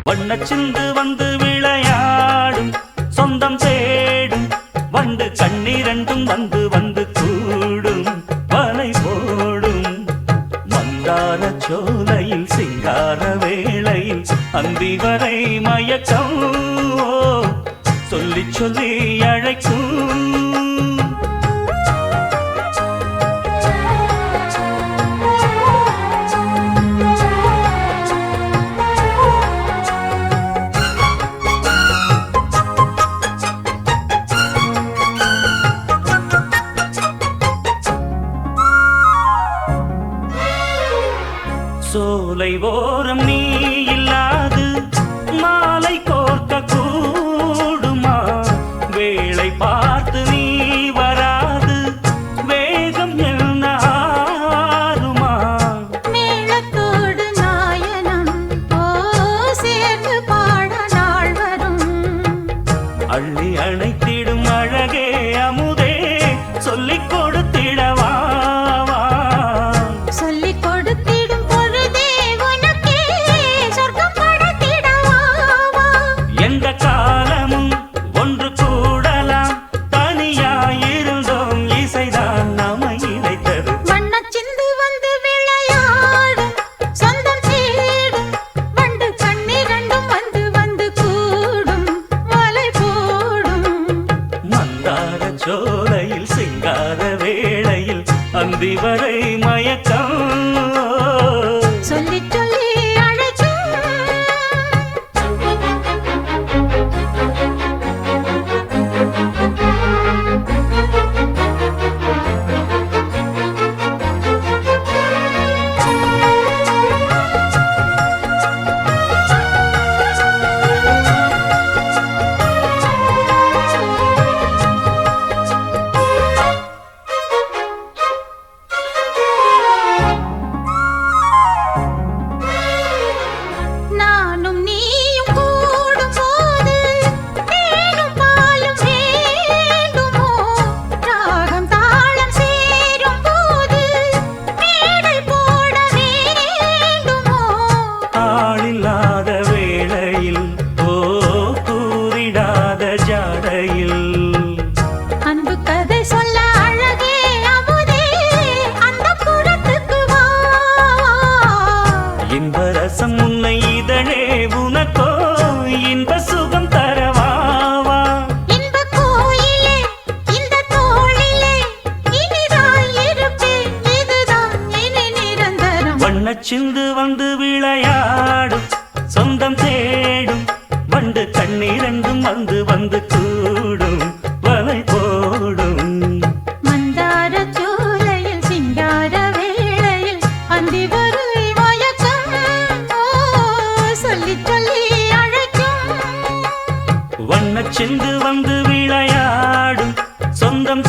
வண்ணச்சிந்து வந்து விளையாடும் சொந்தம் தேடும் வண்டு கண்ணீரண்டும் வந்து வந்து கூடும் வலை போடும் மந்தார சோலையில் சிங்கார வேளையில் அந்தி வரை மயக்கம் சொல்லி சொல்லி அழைக்கும் சோலை ஓரம் நீ இல்லாது மாலை கோர்க்க கூடுமா வேளை பார்த்து நீ வராது வேகம் என்ன ஆறுமா மேளத்தோடு நாயனம் சேர்ந்து பாட நாள் வரும் அள்ளி அணைத்திடும் அழகே அமுதே சொல்லிக் கொடுத்திடவா சோலையில் சிங்கார வேளையில் அந்தி வரை மயக்கம் சொல்லி சொல்லி அன்பு கதை சொல்ல அழகே அமுதே அந்த புறத்துக்கு வா இன்ப ரசம் உன்னை இதழே உனக்கோ இன்ப சுகம் தரவாவா இன்ப கோயிலே இந்த தோளிலே இனிதாய் இருப்பேன் இதுதான் இனி நிரந்தரம் வண்ணச்சிந்து வந்து விளையாடும் சொந்தம் தேடும் வண்டு கண்ணீரண்டும் வந்து வந்து கூடும் வலை போடும் மந்தார சோலையில் சிங்கார வேளையில் அந்தி வரை மயக்கம் சொல்லி சொல்லி அழைக்கும் வண்ணச்சிந்து வந்து விளையாடும் சொந்தம்